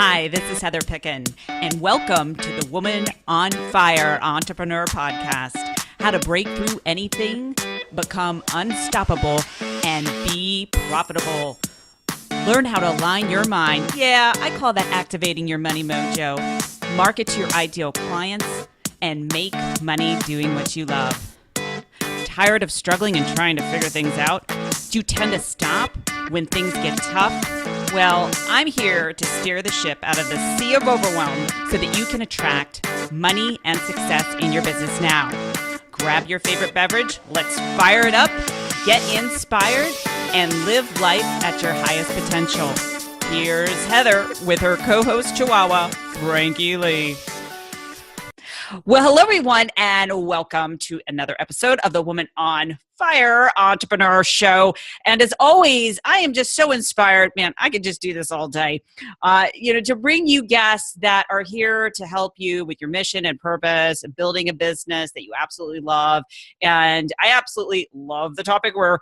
Hi, this is Heather Picken, and welcome to the Woman on Fire Entrepreneur Podcast. How to break through anything, become unstoppable, and be profitable. Learn how to align your mind. Yeah, I call that activating your money mojo. Market to your ideal clients and make money doing what you love. Tired of struggling and trying to figure things out? Do you tend to stop when things get tough? Well, I'm here to steer the ship out of the sea of overwhelm so that you can attract money and success in your business now. Grab your favorite beverage, let's fire it up, get inspired, and live life at your highest potential. Here's Heather with her co-host Chihuahua, Frankie Lee. Well, hello, everyone, and welcome to another episode of the Woman on Fire Entrepreneur Show. And as always, I am just so inspired. Man, I could just do this all day. To bring you guests that are here to help you with your mission and purpose and building a business that you absolutely love. And I absolutely love the topic we're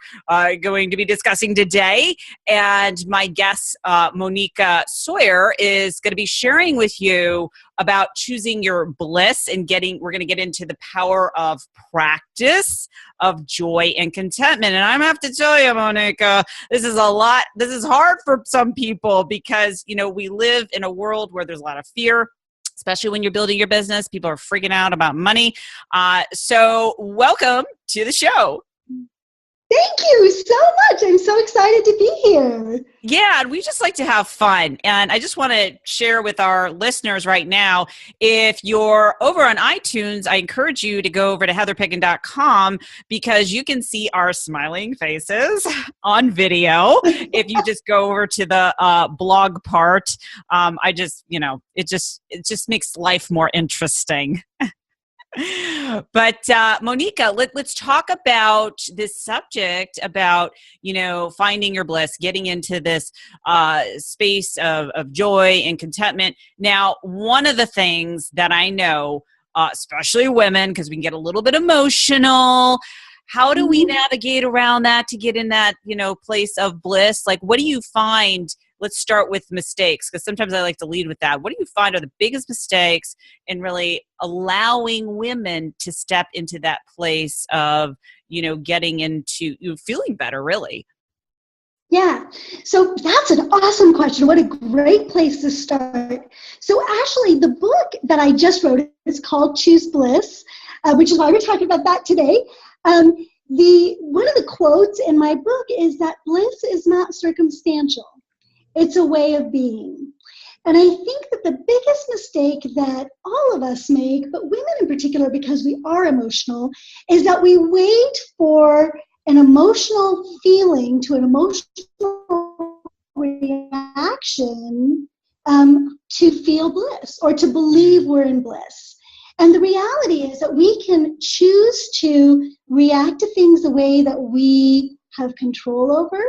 going to be discussing today. And my guest, Moneeka Sawyer, is going to be sharing with you about choosing your bliss and we're going to get into the power of practice, of joy and contentment. And I have to tell you, Moneeka, this is a lot. This is hard for some people because, we live in a world where there's a lot of fear, especially when you're building your business. People are freaking out about money. So welcome to the show. Thank you so much. I'm so excited to be here. Yeah, and we just like to have fun. And I just want to share with our listeners right now, if you're over on iTunes, I encourage you to go over to heatherpicken.com because you can see our smiling faces on video. If you just go over to the blog part, it just makes life more interesting. But Moneeka, let's talk about this subject about, finding your bliss, getting into this space of joy and contentment. Now, one of the things that I know, especially women, because we can get a little bit emotional, how do we navigate around that to get in that, place of bliss? Like, what do you find? Let's start with mistakes, because sometimes I like to lead with that. What do you find are the biggest mistakes in really allowing women to step into that place of, getting into feeling better, really? Yeah. So that's an awesome question. What a great place to start. So actually, the book that I just wrote is called Choose Bliss, which is why we're talking about that today. One of the quotes in my book is that bliss is not circumstantial. It's a way of being. And I think that the biggest mistake that all of us make, but women in particular because we are emotional, is that we wait for an emotional feeling to an emotional reaction to feel bliss or to believe we're in bliss. And the reality is that we can choose to react to things the way that we have control over.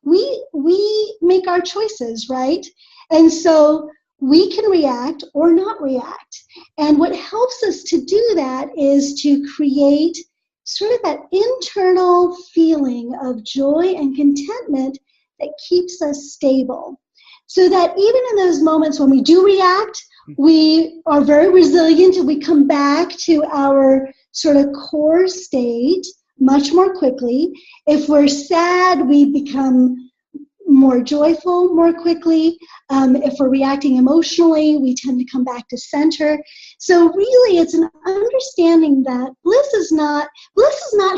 We make our choices, right? And so we can react or not react. And what helps us to do that is to create sort of that internal feeling of joy and contentment that keeps us stable. So that even in those moments when we do react, we are very resilient and we come back to our sort of core state much more quickly. If we're sad, we become more joyful more quickly. If we're reacting emotionally, we tend to come back to center. So really, it's an understanding that bliss is not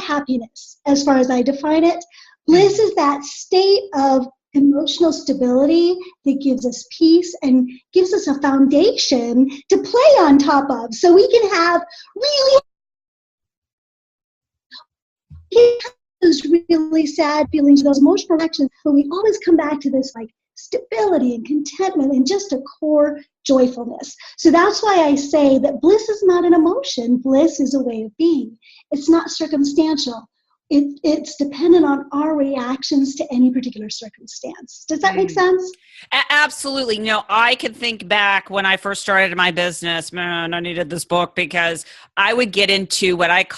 happiness as far as I define it. Bliss is that state of emotional stability that gives us peace and gives us a foundation to play on top of. So we can have those really sad feelings, those emotional reactions, but we always come back to this like stability and contentment and just a core joyfulness. So that's why I say that bliss is not an emotion. Bliss is a way of being. It's not circumstantial. it's dependent on our reactions to any particular circumstance. Does that make sense? Absolutely. I can think back when I first started my business, man, I needed this book because I would get into what I've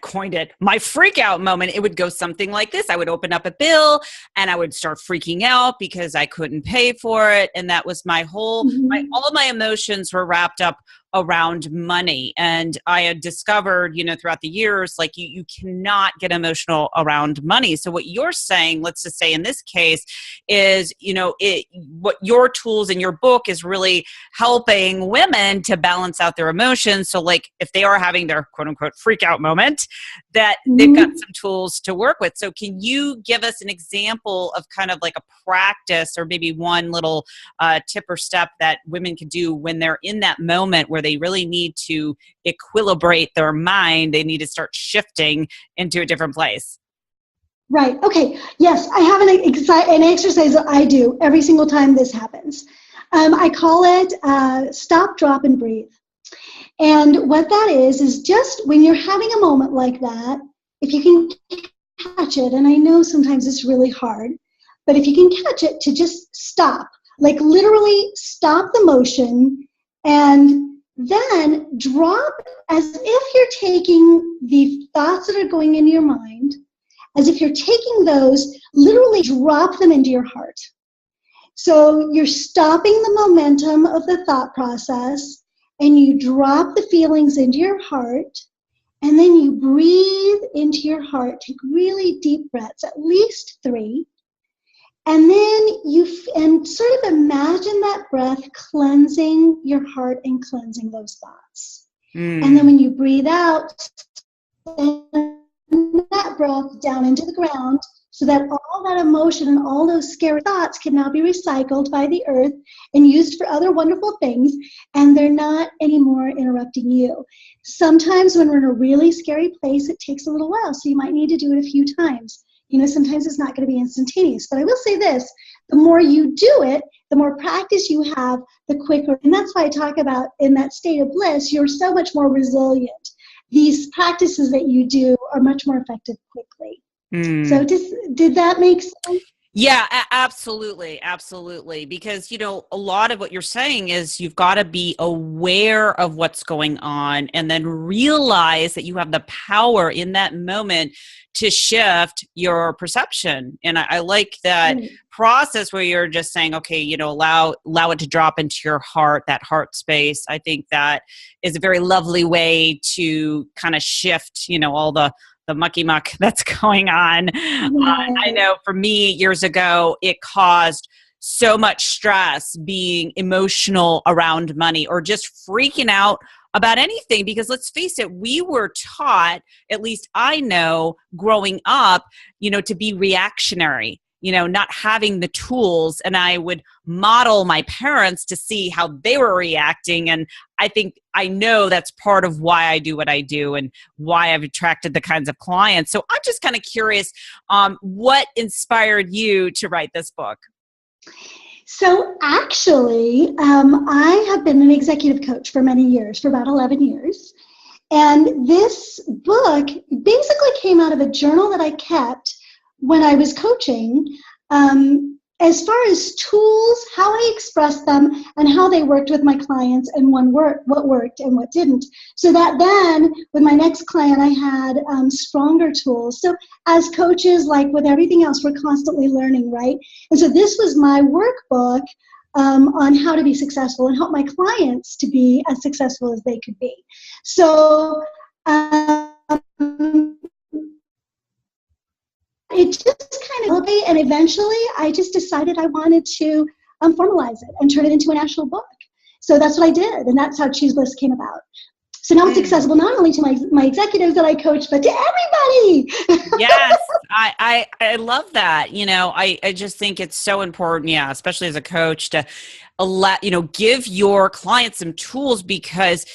coined it, my freak out moment. It would go something like this. I would open up a bill and I would start freaking out because I couldn't pay for it. And that was all of my emotions were wrapped up around money. And I had discovered, throughout the years, like you cannot get emotional around money. So what you're saying, let's just say in this case, is, what your tools in your book is really helping women to balance out their emotions. So like if they are having their quote unquote freak out moment, that they've got some tools to work with. So can you give us an example of kind of like a practice or maybe one little tip or step that women can do when they're in that moment where they really need to equilibrate their mind? They need to start shifting into a different place. Right. Okay. Yes, I have an exercise that I do every single time this happens. I call it stop, drop, and breathe. And what that is just when you're having a moment like that, if you can catch it, and I know sometimes it's really hard, but if you can catch it, to just stop, like literally stop the motion and then drop, as if you're taking the thoughts that are going into your mind, as if you're taking those, literally drop them into your heart. So you're stopping the momentum of the thought process and you drop the feelings into your heart, and then you breathe into your heart. Take really deep breaths, at least 3. And then and sort of imagine that breath cleansing your heart and cleansing those thoughts. And then when you breathe out, send that breath down into the ground so that all that emotion and all those scary thoughts can now be recycled by the earth and used for other wonderful things, and they're not anymore interrupting you. Sometimes when we're in a really scary place, it takes a little while, so you might need to do it a few times. Sometimes it's not going to be instantaneous, but I will say this, the more you do it, the more practice you have, the quicker, and that's why I talk about in that state of bliss, you're so much more resilient. These practices that you do are much more effective quickly. So did that make sense? Yeah, absolutely. Absolutely. Because, a lot of what you're saying is you've got to be aware of what's going on and then realize that you have the power in that moment to shift your perception. And I like that process where you're just saying, okay, allow it to drop into your heart, that heart space. I think that is a very lovely way to kind of shift, all the mucky muck that's going on. I know for me years ago, it caused so much stress being emotional around money or just freaking out about anything, because let's face it, we were taught, at least I know growing up, to be reactionary, not having the tools. And I would model my parents to see how they were reacting. And I know that's part of why I do what I do and why I've attracted the kinds of clients. So I'm just kind of curious, what inspired you to write this book? So actually, I have been an executive coach for many years, for about 11 years. And this book basically came out of a journal that I kept when I was coaching, as far as tools, how I expressed them and how they worked with my clients and what worked and what didn't. So that then with my next client, I had stronger tools. So as coaches, like with everything else, we're constantly learning, right? And so this was my workbook on how to be successful and help my clients to be as successful as they could be. So it just kind of, and eventually I just decided I wanted to formalize it and turn it into an actual book. So that's what I did, and that's how Choose Bliss came about. So now it's accessible not only to my executives that I coach, but to everybody. Yes, I love that. I just think it's so important, especially as a coach, to give your clients some tools, because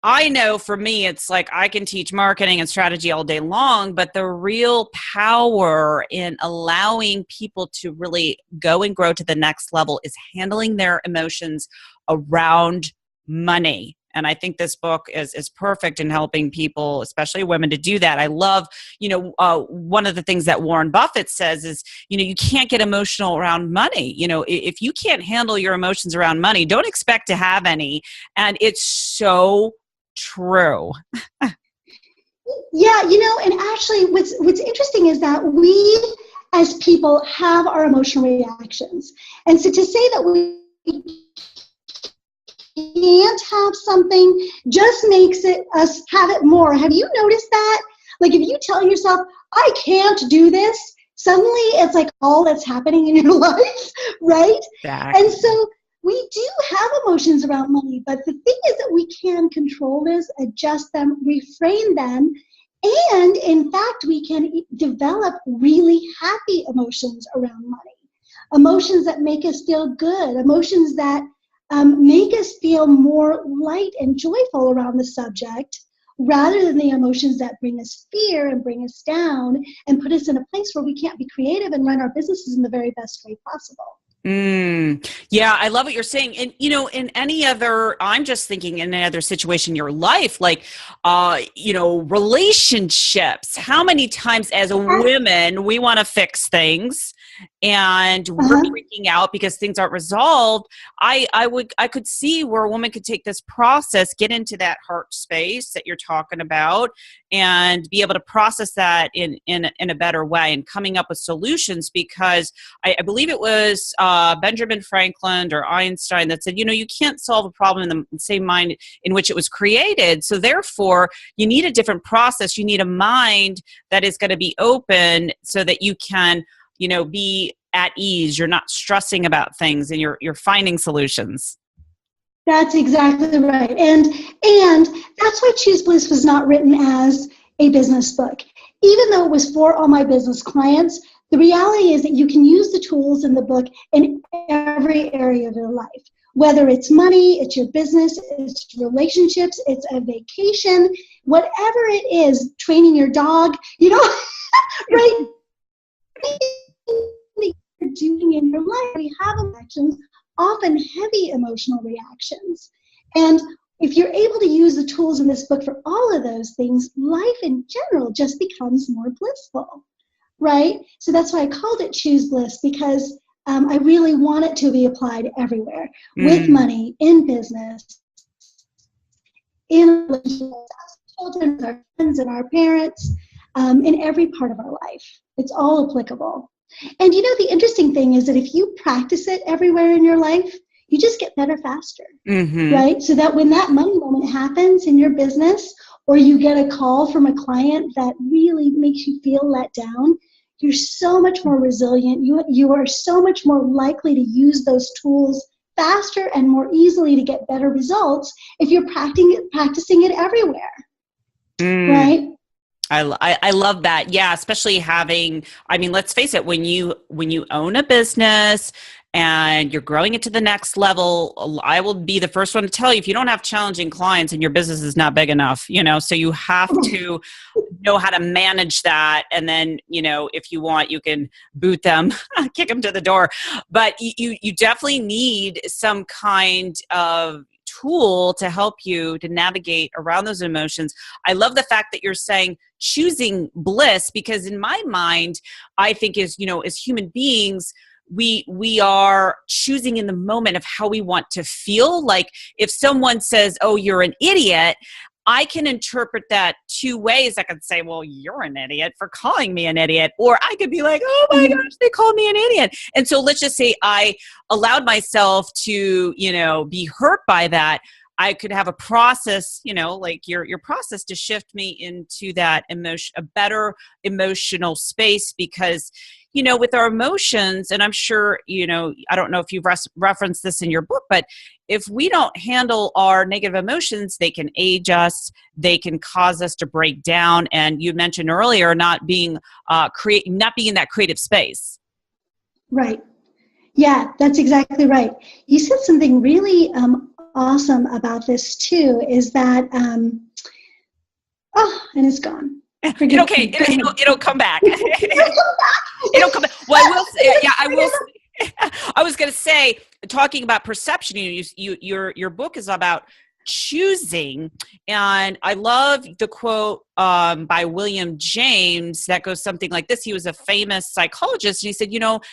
I know for me, it's like I can teach marketing and strategy all day long, but the real power in allowing people to really go and grow to the next level is handling their emotions around money. And I think this book is perfect in helping people, especially women, to do that. I love, one of the things that Warren Buffett says is, you can't get emotional around money. If you can't handle your emotions around money, don't expect to have any. And it's so true. Yeah, and actually what's interesting is that we as people have our emotional reactions. And so to say that we can't have something just makes us have it more. Have you noticed that? Like if you tell yourself, I can't do this, suddenly it's like all that's happening in your life, right? Exactly. And so we do have emotions around money, but the thing is that we can control this, adjust them, reframe them, and in fact, we can develop really happy emotions around money. Emotions that make us feel good, emotions that make us feel more light and joyful around the subject, rather than the emotions that bring us fear and bring us down and put us in a place where we can't be creative and run our businesses in the very best way possible. Yeah, I love what you're saying. And, I'm just thinking in any other situation in your life, like, relationships, how many times as women, we want to fix things and we're freaking out because things aren't resolved. I could see where a woman could take this process, get into that heart space that you're talking about, and be able to process that in a better way and coming up with solutions. Because I believe it was Benjamin Franklin or Einstein that said, you can't solve a problem in the same mind in which it was created. So therefore, you need a different process. You need a mind that is going to be open so that you can be at ease. You're not stressing about things and you're finding solutions. That's exactly right. And that's why Choose Bliss was not written as a business book. Even though it was for all my business clients, the reality is that you can use the tools in the book in every area of your life. Whether it's money, it's your business, it's relationships, it's a vacation, whatever it is, training your dog, right? That you're doing in your life, we have emotions, often heavy emotional reactions. And if you're able to use the tools in this book for all of those things, life in general just becomes more blissful, right? So that's why I called it Choose Bliss, because I really want it to be applied everywhere, with money, in business, in relationships, with children, with our friends and our parents, in every part of our life. It's all applicable. And the interesting thing is that if you practice it everywhere in your life, you just get better faster, right? So that when that money moment happens in your business, or you get a call from a client that really makes you feel let down, you're so much more resilient. You are so much more likely to use those tools faster and more easily to get better results if you're practicing it everywhere, right? I love that. Yeah. Especially let's face it, when you own a business and you're growing it to the next level, I will be the first one to tell you, if you don't have challenging clients and your business is not big enough, so you have to know how to manage that. And then, if you want, you can boot them, kick them to the door, but you definitely need some kind of tool to help you to navigate around those emotions. I love the fact that you're saying choosing bliss, because in my mind, I think as human beings, we are choosing in the moment of how we want to feel. Like if someone says, "Oh, you're an idiot," I can interpret that two ways. I could say, well, you're an idiot for calling me an idiot. Or I could be like, oh my gosh, they called me an idiot. And so let's just say I allowed myself to, be hurt by that. I could have a process, like your process, to shift me into that a better emotional space. Because, with our emotions, and I'm sure, I don't know if you've referenced this in your book, but if we don't handle our negative emotions, they can age us, they can cause us to break down. And you mentioned earlier, not being in that creative space. Right. Yeah, that's exactly right. You said something really awesome about this too, is that, and it's gone. It'll come back. It'll come back. Well, I will say, I was going to say, talking about perception, your book is about choosing. And I love the quote by William James that goes something like this. He was a famous psychologist, and he said,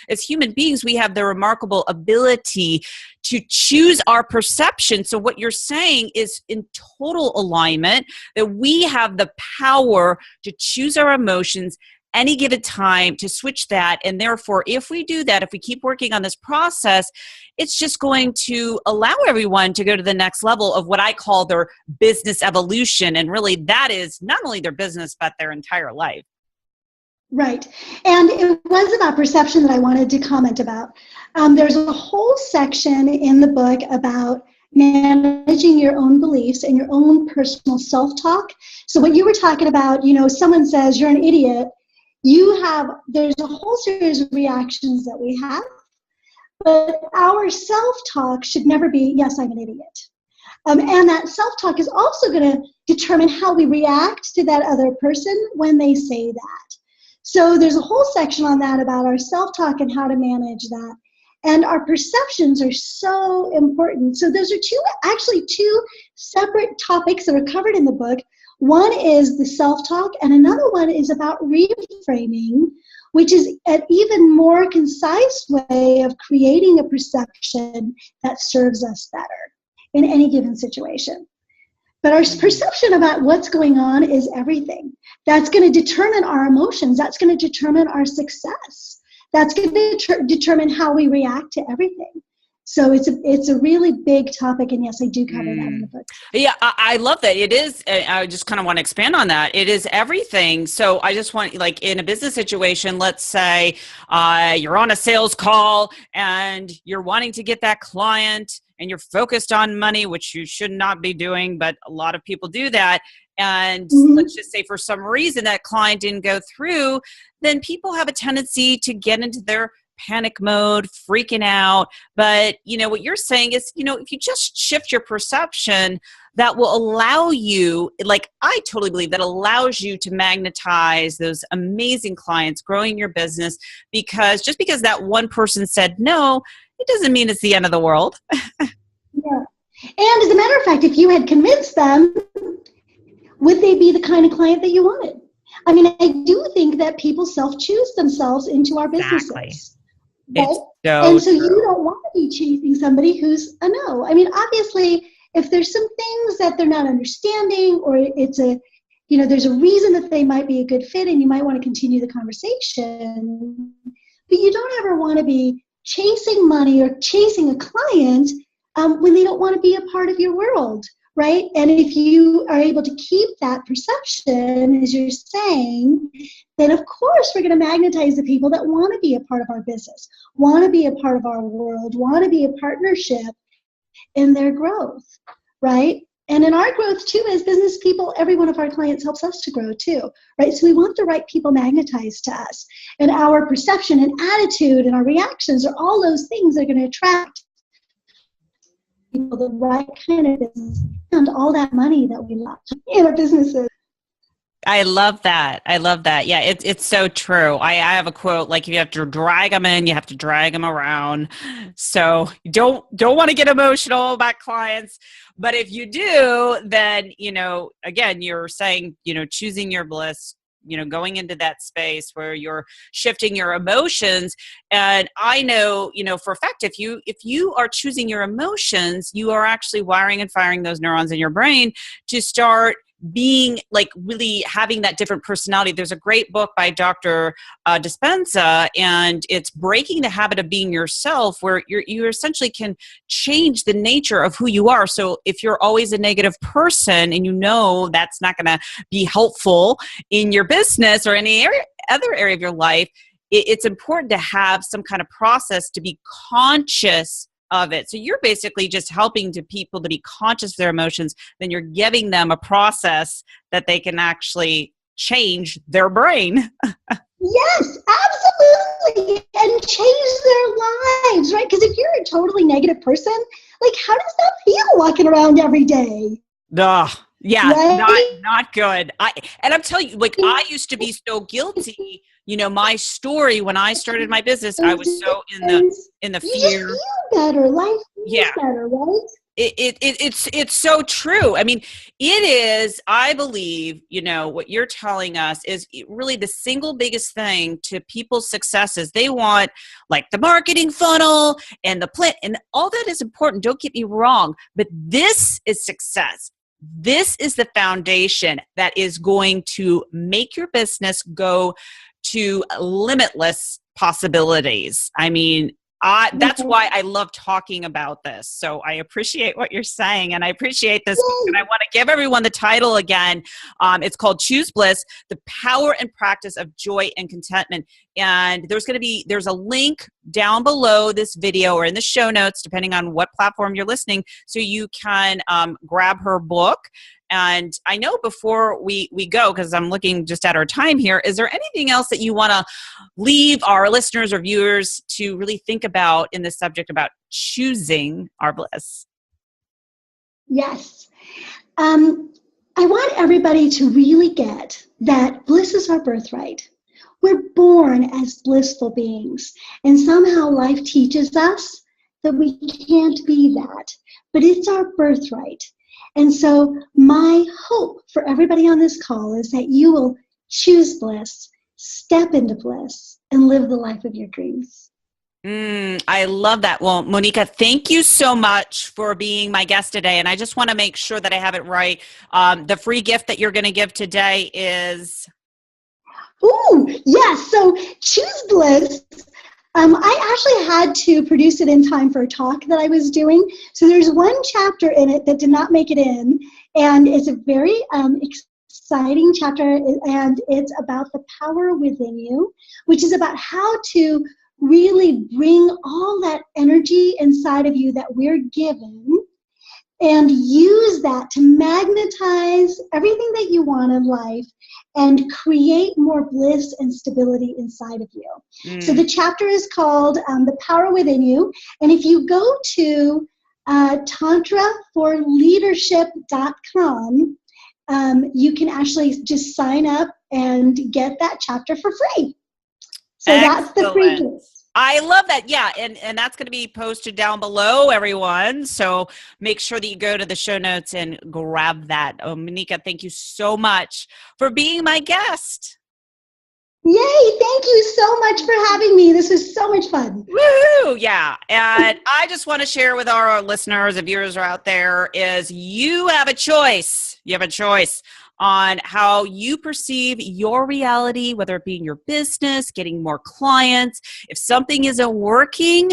as human beings, we have the remarkable ability to choose our perception. So what you're saying is in total alignment, that we have the power to choose our emotions any given time, to switch that. And therefore, if we do that, if we keep working on this process, it's just going to allow everyone to go to the next level of what I call their business evolution. And really, that is not only their business, but their entire life. Right. And it was about perception that I wanted to comment about. There's a whole section in the book about managing your own beliefs and your own personal self-talk. So what you were talking about, someone says you're an idiot. There's a whole series of reactions that we have, but our self-talk should never be, yes, I'm an idiot. And that self-talk is also going to determine how we react to that other person when they say that. So there's a whole section on that about our self-talk and how to manage that. And our perceptions are so important. So those are two separate topics that are covered in the book. One is the self-talk, and another one is about reframing, which is an even more concise way of creating a perception that serves us better in any given situation. But our perception about what's going on is everything. That's going to determine our emotions. That's going to determine our success. That's going to determine how we react to everything. So it's a really big topic, and yes, I do cover that in the book. Yeah, I love that. It is, I just kind of want to expand on that. It is everything. So I just want, like in a business situation, let's say you're on a sales call and you're wanting to get that client and you're focused on money, which you should not be doing, but a lot of people do that. And let's just say for some reason that client didn't go through, then people have a tendency to get into their panic mode, freaking out. But, what you're saying is, if you just shift your perception, that will allow you, like I totally believe that allows you to magnetize those amazing clients, growing your business, because just because that one person said no, it doesn't mean it's the end of the world. Yeah. And as a matter of fact, if you had convinced them, would they be the kind of client that you wanted? I mean, I do think that people self-choose themselves into our businesses. Exactly. Right? And so you don't want to be chasing somebody who's a no. I mean, obviously, if there's some things that they're not understanding, or there's a reason that they might be a good fit and you might want to continue the conversation, but you don't ever want to be chasing money or chasing a client when they don't want to be a part of your world, right? And if you are able to keep that perception, as you're saying, then of course we're going to magnetize the people that want to be a part of our business, want to be a part of our world, want to be a partnership in their growth, right? And in our growth too, as business people, every one of our clients helps us to grow too, right? So we want the right people magnetized to us. And our perception and attitude and our reactions are all those things that are going to attract people, the right kind of business, and all that money that we love in our businesses. I love that. Yeah, it's so true. I have a quote, like, if you have to drag them in, you have to drag them around. So you don't want to get emotional about clients. But if you do, then, again, you're saying, choosing your bliss, going into that space where you're shifting your emotions. And I know, for a fact, if you are choosing your emotions, you are actually wiring and firing those neurons in your brain to start being like really having that different personality. There's a great book by Dr. Dispenza, and it's Breaking the Habit of Being Yourself, where you essentially can change the nature of who you are. So if you're always a negative person and that's not going to be helpful in your business or any other area of your life, it's important to have some kind of process to be conscious of it. So you're basically just helping people to be conscious of their emotions. Then you're giving them a process that they can actually change their brain. Yes, absolutely. And change their lives, right? Because if you're a totally negative person, like, how does that feel walking around every day? Yeah, right? not good. And I'm telling you, like, I used to be so guilty. My story when I started my business, I was so in the fear. You just feel better. Life feels better, right? It's so true. I mean, it is, I believe, what you're telling us is really the single biggest thing to people's successes. They want like the marketing funnel and the plan, and all that is important. Don't get me wrong, but this is success. This is the foundation that is going to make your business go to limitless possibilities. I mean, that's why I love talking about this. So I appreciate what you're saying, and I appreciate this book. And I want to give everyone the title again. It's called Choose Bliss, The Power and Practice of Joy and Contentment. And there's a link down below this video or in the show notes, depending on what platform you're listening, so you can grab her book. And I know before we go, because I'm looking just at our time here, is there anything else that you want to leave our listeners or viewers to really think about in this subject about choosing our bliss? Yes. I want everybody to really get that bliss is our birthright. We're born as blissful beings. And somehow life teaches us that we can't be that. But it's our birthright. And so my hope for everybody on this call is that you will choose bliss, step into bliss, and live the life of your dreams. I love that. Well, Moneeka, thank you so much for being my guest today. And I just want to make sure that I have it right. The free gift that you're going to give today is... Ooh, yes. So choose bliss. I actually had to produce it in time for a talk that I was doing. So there's one chapter in it that did not make it in, and it's a very exciting chapter, and it's about the power within you, which is about how to really bring all that energy inside of you that we're given and use that to magnetize everything that you want in life and create more bliss and stability inside of you. So the chapter is called The Power Within You. And if you go to tantraforleadership.com, you can actually just sign up and get that chapter for free. So that's the free gift. I love that. Yeah. And that's going to be posted down below, everyone. So make sure that you go to the show notes and grab that. Oh, Moneeka, thank you so much for being my guest. Yay. Thank you so much for having me. This was so much fun. Woohoo. Yeah. And I just want to share with our listeners and viewers are out there is you have a choice. You have a choice on how you perceive your reality, whether it be in your business, getting more clients. If something isn't working,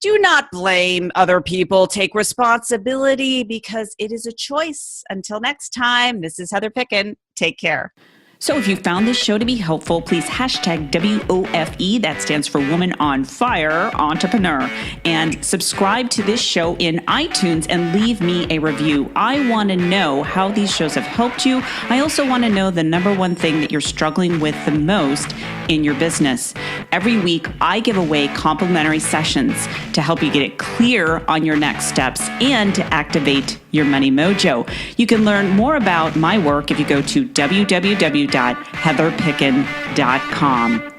do not blame other people. Take responsibility because it is a choice. Until next time, this is Heather Picken. Take care. So if you found this show to be helpful, please hashtag WOFE, that stands for Woman on Fire Entrepreneur, and subscribe to this show in iTunes and leave me a review. I want to know how these shows have helped you. I also want to know the number one thing that you're struggling with the most in your business. Every week, I give away complimentary sessions to help you get it clear on your next steps and to activate your money mojo. You can learn more about my work if you go to www.heatherpicken.com.